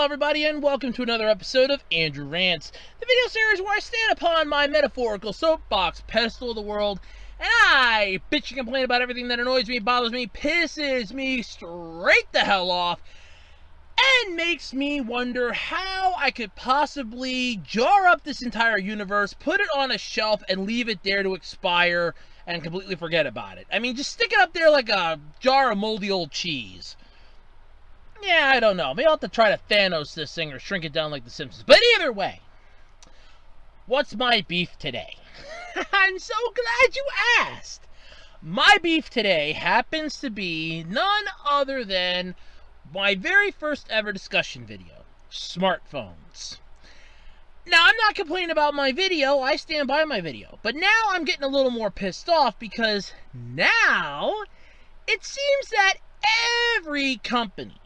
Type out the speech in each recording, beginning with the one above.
Hello everybody and welcome to another episode of Andrew Rants, the video series where I stand upon my metaphorical soapbox pedestal of the world and I bitch and complain about everything that annoys me, bothers me, pisses me straight the hell off, and makes me wonder how I could possibly jar up this entire universe, put it on a shelf, and leave it there to expire and completely forget about it. I mean, just stick it up there like a jar of moldy old cheese. Yeah, I don't know. Maybe I'll have to try to Thanos this thing or shrink it down like The Simpsons. But either way, what's my beef today? I'm so glad you asked. My beef today happens to be none other than my very first ever discussion video, smartphones. Now, I'm not complaining about my video. I stand by my video. But now I'm getting a little more pissed off because now it seems that every company,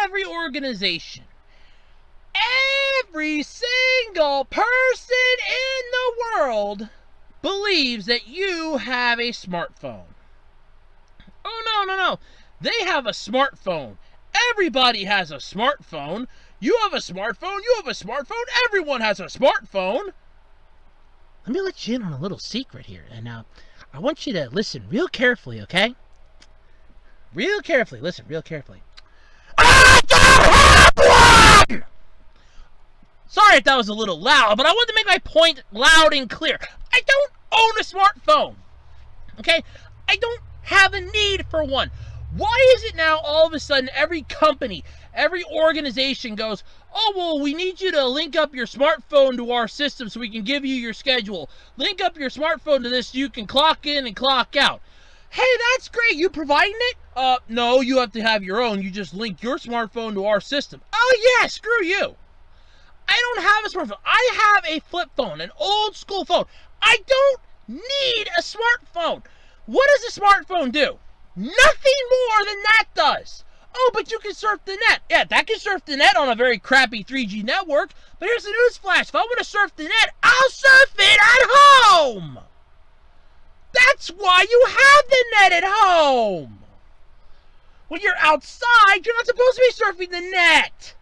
every organization, every single person in the world believes that you have a smartphone. Oh, no. They have a smartphone. Everybody has a smartphone. You have a smartphone. You have a smartphone. Everyone has a smartphone. Let me let you in on a little secret here. And now, I want you to listen real carefully, okay? Real carefully. Listen real carefully. I don't have one! Sorry if that was a little loud, but I wanted to make my point loud and clear. I don't own a smartphone. Okay? I don't have a need for one. Why is it now all of a sudden every company, every organization goes, oh, well, we need you to link up your smartphone to our system so we can give you your schedule. Link up your smartphone to this so you can clock in and clock out. Hey, that's great. You providing it? No, you have to have your own. You just link your smartphone to our system. Oh, yeah, screw you. I don't have a smartphone. I have a flip phone, an old school phone. I don't need a smartphone. What does a smartphone do? Nothing more than that does. Oh, but you can surf the net. Yeah, that can surf the net on a very crappy 3G network. But here's the newsflash. If I want to surf the net, I'll surf it at home. That's why you have the net at home. When you're outside, you're not supposed to be surfing the net.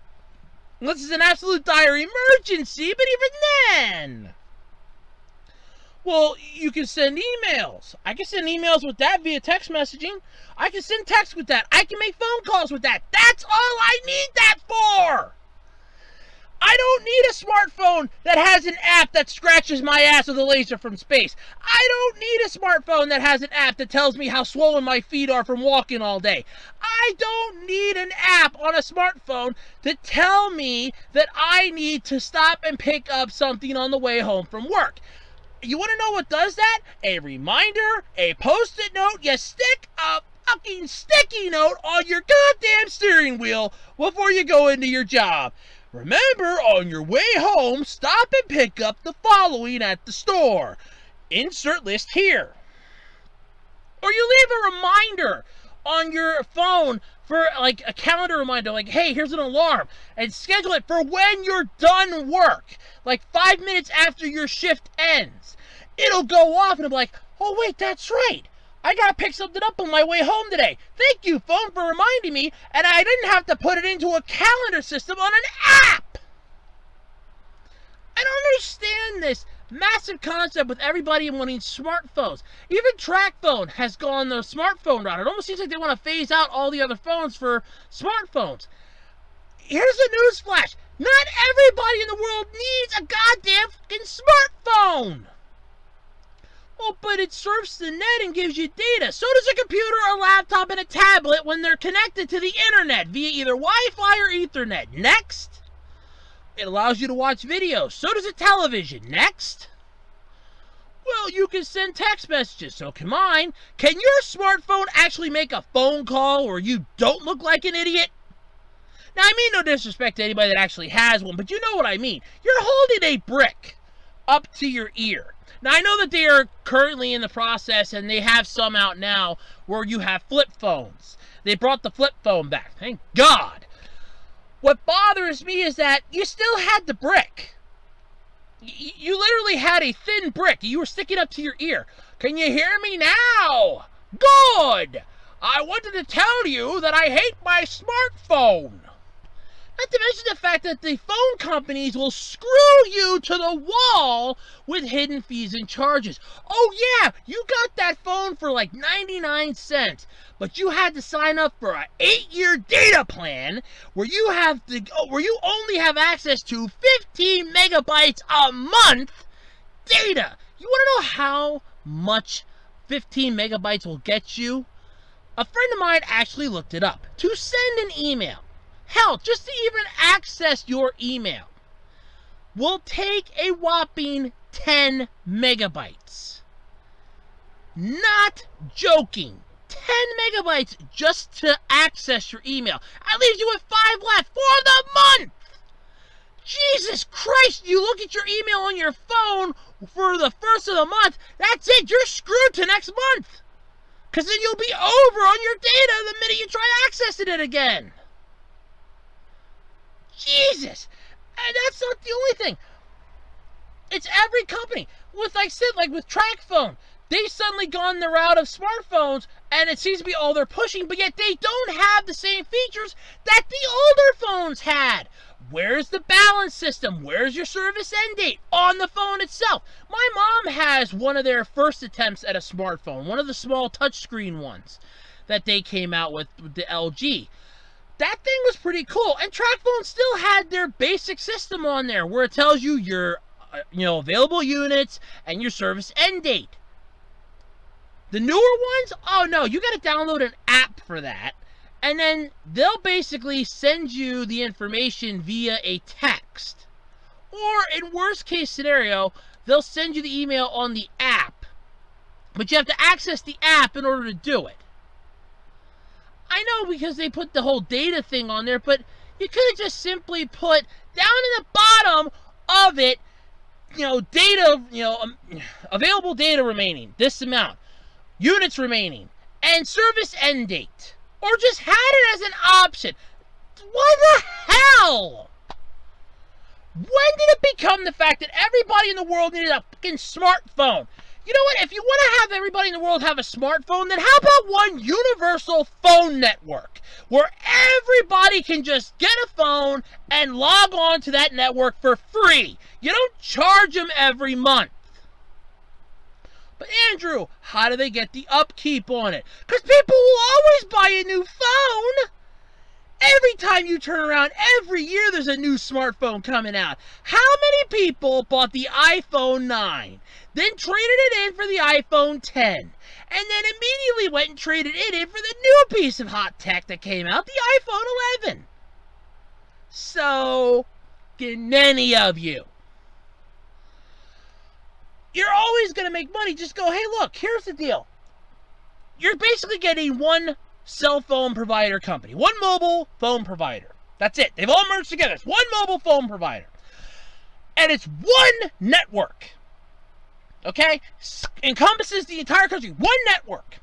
Unless it's an absolute dire emergency, but even then. Well, you can send emails. I can send emails with that via text messaging. I can send text with that. I can make phone calls with that. That's all I need that for. I don't need a smartphone that has an app that scratches my ass with a laser from space. I don't need a smartphone that has an app that tells me how swollen my feet are from walking all day. I don't need an app on a smartphone to tell me that I need to stop and pick up something on the way home from work. You want to know what does that? A reminder, a post-it note. You stick a fucking sticky note on your goddamn steering wheel before you go into your job. Remember, on your way home, stop and pick up the following at the store. Insert list here. Or you leave a reminder on your phone for like a calendar reminder, like, hey, here's an alarm, and schedule it for when you're done work, like 5 minutes after your shift ends. It'll go off and it'll be like, oh wait, that's right. I gotta pick something up on my way home today. Thank you, phone, for reminding me, and I didn't have to put it into a calendar system on an app. I don't understand this massive concept with everybody wanting smartphones. Even TrackPhone has gone the smartphone route. It almost seems like they want to phase out all the other phones for smartphones. Here's a newsflash. Not everybody in the world needs a goddamn fucking smartphone. Oh, but it surfs the net and gives you data. So does a computer, a laptop, and a tablet when they're connected to the internet via either Wi-Fi or Ethernet. Next. It allows you to watch videos. So does a television. Next. Well, you can send text messages. So can mine. Can your smartphone actually make a phone call where you don't look like an idiot? Now, I mean no disrespect to anybody that actually has one, but you know what I mean. You're holding a brick up to your ear. Now, I know that they are currently in the process, and they have some out now where you have flip phones. They brought the flip phone back. Thank God. What bothers me is that you still had the brick. You literally had a thin brick. You were sticking up to your ear. Can you hear me now? Good. I wanted to tell you that I hate my smartphone. Not to mention the fact that the phone companies will screw you to the wall with hidden fees and charges. Oh yeah, you got that phone for like 99 cents, but you had to sign up for an 8-year data plan where you only have access to 15 megabytes a month data. You want to know how much 15 megabytes will get you? A friend of mine actually looked it up. To send an email, hell, just to even access your email, will take a whopping 10 megabytes. Not joking. 10 megabytes just to access your email. That leaves you with 5 left for the month. Jesus Christ, you look at your email on your phone for the first of the month, that's it, you're screwed to next month. Because then you'll be over on your data the minute you try accessing it again. Jesus. And that's not the only thing. It's every company. With, like I said, like with TracFone, they've suddenly gone the route of smartphones, and it seems to be all they're pushing, but yet they don't have the same features that the older phones had. Where's the balance system? Where's your service end date? On the phone itself. My mom has one of their first attempts at a smartphone, one of the small touchscreen ones that they came out with the LG. That thing was pretty cool, and TracFone still had their basic system on there where it tells you your available units and your service end date. The newer ones, oh no, you got to download an app for that. And then they'll basically send you the information via a text. Or in worst case scenario, they'll send you the email on the app. But you have to access the app in order to do it. I know because they put the whole data thing on there, but you could have just simply put down in the bottom of it, data, available data remaining, this amount, units remaining, and service end date. Or just had it as an option. What the hell? When did it become the fact that everybody in the world needed a fucking smartphone? You know what? If you want to have everybody in the world have a smartphone, then how about one universal phone network where everybody can just get a phone and log on to that network for free? You don't charge them every month. But Andrew, how do they get the upkeep on it? Because people will always buy a new phone. Every time you turn around, every year there's a new smartphone coming out. How many people bought the iPhone 9, then traded it in for the iPhone 10, and then immediately went and traded it in for the new piece of hot tech that came out, the iPhone 11? So, can any of you? You're always going to make money. Just go, hey, look, here's the deal. You're basically getting one cell phone provider company, one mobile phone provider. That's it. They've all merged together. It's one mobile phone provider. And it's one network. Okay? Encompasses the entire country. One network.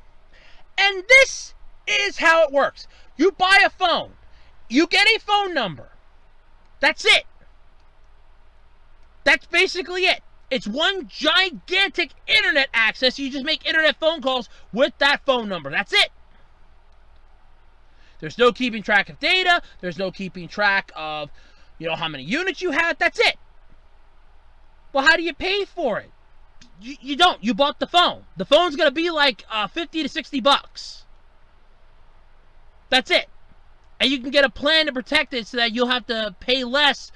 And this is how it works. You buy a phone. You get a phone number. That's it. That's basically it. It's one gigantic internet access. You just make internet phone calls with that phone number. That's it. There's no keeping track of data. There's no keeping track of, how many units you had. That's it. Well, how do you pay for it? You don't. You bought the phone. The phone's going to be like $50 to $60. That's it. And you can get a plan to protect it so that you'll have to pay less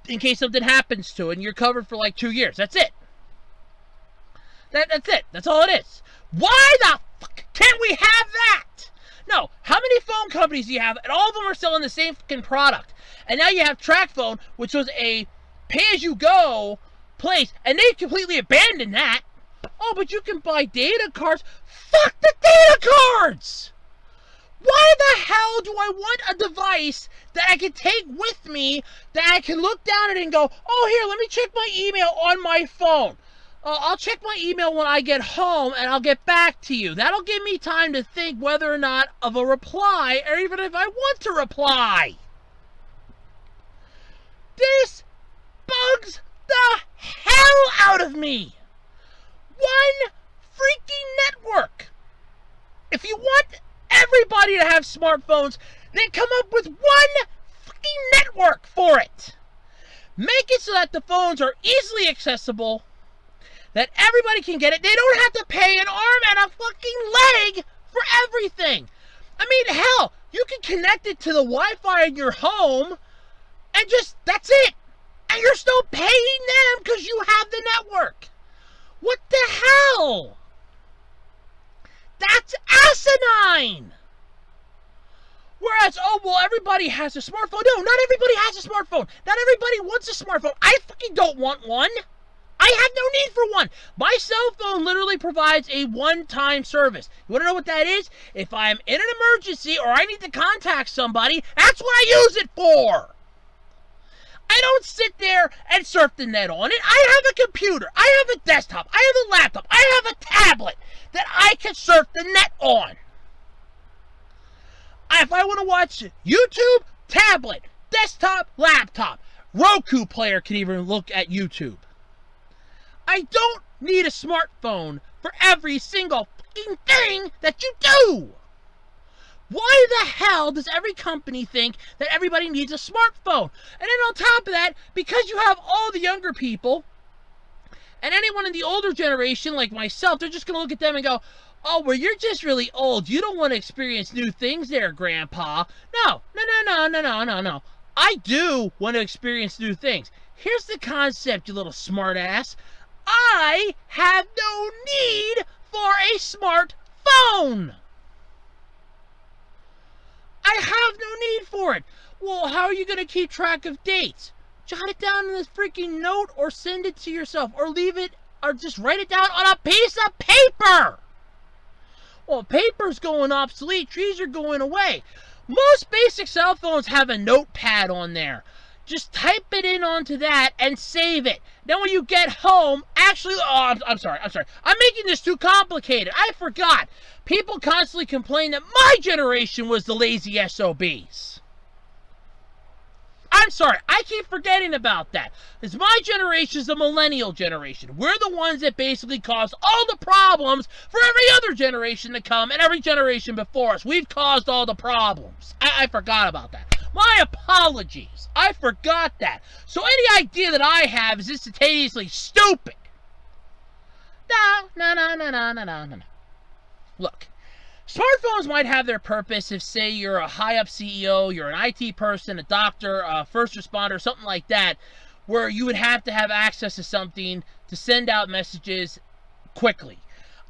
in case something happens to it, and you're covered for like 2 years. That's it. That's it. That's all it is. Why the fuck can't we have that? No. How many phone companies do you have? And all of them are selling the same fucking product. And now you have TracFone, which was a pay-as-you-go place, and they completely abandoned that. Oh, but you can buy data cards. Fuck the data cards! Why the hell do I want a device that I can take with me, that I can look down at it and go, oh, here, let me check my email on my phone. I'll check my email when I get home, and I'll get back to you. That'll give me time to think whether or not of a reply, or even if I want to reply. This bugs the hell out of me. One freaking network. If you want everybody to have smartphones, then come up with one fucking network for it. Make it so that the phones are easily accessible, that everybody can get it. They don't have to pay an arm and a fucking leg for everything. I mean, hell, you can connect it to the Wi-Fi in your home and that's it. And you're still paying them because you have the network. What the hell? That's asinine. Whereas, oh, well, everybody has a smartphone. No, not everybody has a smartphone. Not everybody wants a smartphone. I fucking don't want one. I have no need for one. My cell phone literally provides a one-time service. You want to know what that is? If I'm in an emergency or I need to contact somebody, that's what I use it for. I don't sit there and surf the net on it. I have a computer. I have a desktop. I have a laptop. I have a tablet that I can surf the net on. If I want to watch YouTube, tablet, desktop, laptop. Roku player can even look at YouTube. I don't need a smartphone for every single fucking thing that you do. Why the hell does every company think that everybody needs a smartphone? And then on top of that, because you have all the younger people and anyone in the older generation like myself, they're just going to look at them and go, oh, well, you're just really old. You don't want to experience new things there, Grandpa. No. I do want to experience new things. Here's the concept, you little smartass. I have no need for a smartphone. I have no need for it. Well, how are you going to keep track of dates? Jot it down in this freaking note or send it to yourself or leave it or just write it down on a piece of paper. Well, paper's going obsolete. Trees are going away. Most basic cell phones have a notepad on there. Just type it in onto that and save it. Then when you get home, actually, I'm sorry. I'm making this too complicated. I forgot. People constantly complain that my generation was the lazy SOBs. I'm sorry. I keep forgetting about that. Because my generation is the millennial generation. We're the ones that basically caused all the problems for every other generation to come and every generation before us. We've caused all the problems. I forgot about that. My apologies. I forgot that. So any idea that I have is instantaneously stupid. No. Look, smartphones might have their purpose if, say, you're a high-up CEO, you're an IT person, a doctor, a first responder, something like that, where you would have to have access to something to send out messages quickly.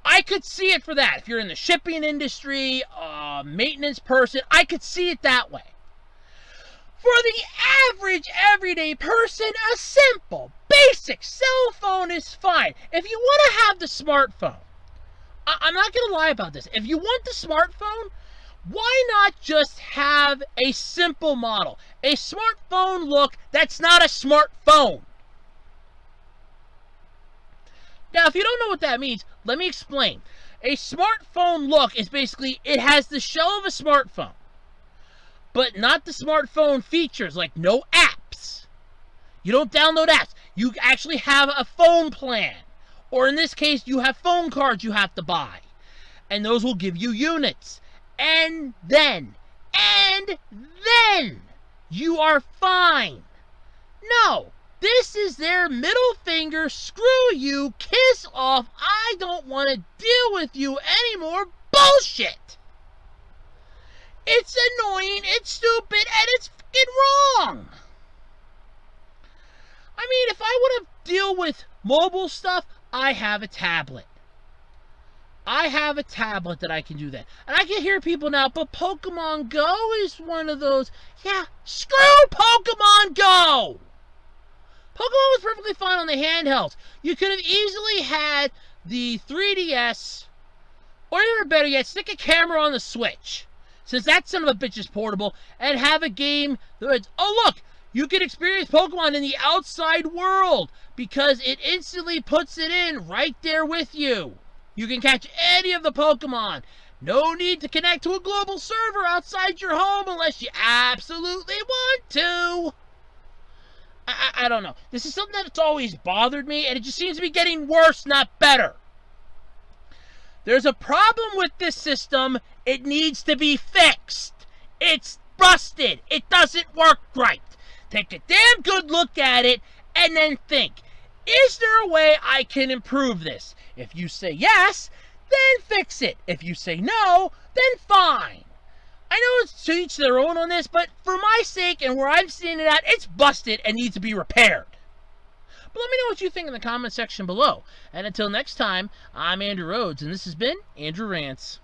I could see it for that. If you're in the shipping industry, maintenance person, I could see it that way. For the average, everyday person, a simple, basic cell phone is fine. If you want to have the smartphone, I'm not going to lie about this. If you want the smartphone, why not just have a simple model? A smartphone look that's not a smartphone. Now, if you don't know what that means, let me explain. A smartphone look is basically, it has the shell of a smartphone, but not the smartphone features, like no apps. You don't download apps. You actually have a phone plan. Or in this case, you have phone cards you have to buy. And those will give you units. And then, you are fine. No, this is their middle finger, screw you, kiss off, I don't want to deal with you anymore bullshit. It's annoying, it's stupid, and it's fucking wrong. I mean, if I want to deal with mobile stuff, I have a tablet. I have a tablet that I can do that. And I can hear people now, but Pokemon Go is one of those. Yeah, screw Pokemon Go! Pokemon was perfectly fine on the handhelds. You could have easily had the 3DS, or even better yet, stick a camera on the Switch, since that son of a bitch is portable, and have a game that's, oh look, you can experience Pokemon in the outside world, because it instantly puts it in right there with you. You can catch any of the Pokemon. No need to connect to a global server outside your home unless you absolutely want to. I don't know. This is something that's always bothered me, and it just seems to be getting worse, not better. There's a problem with this system. It needs to be fixed. It's busted. It doesn't work right. Take a damn good look at it and then think, is there a way I can improve this? If you say yes, then fix it. If you say no, then fine. I know it's to each their own on this, but for my sake and where I'm seeing it at, it's busted and needs to be repaired. But let me know what you think in the comment section below. And until next time, I'm Andrew Rhodes, and this has been Andrew Rants.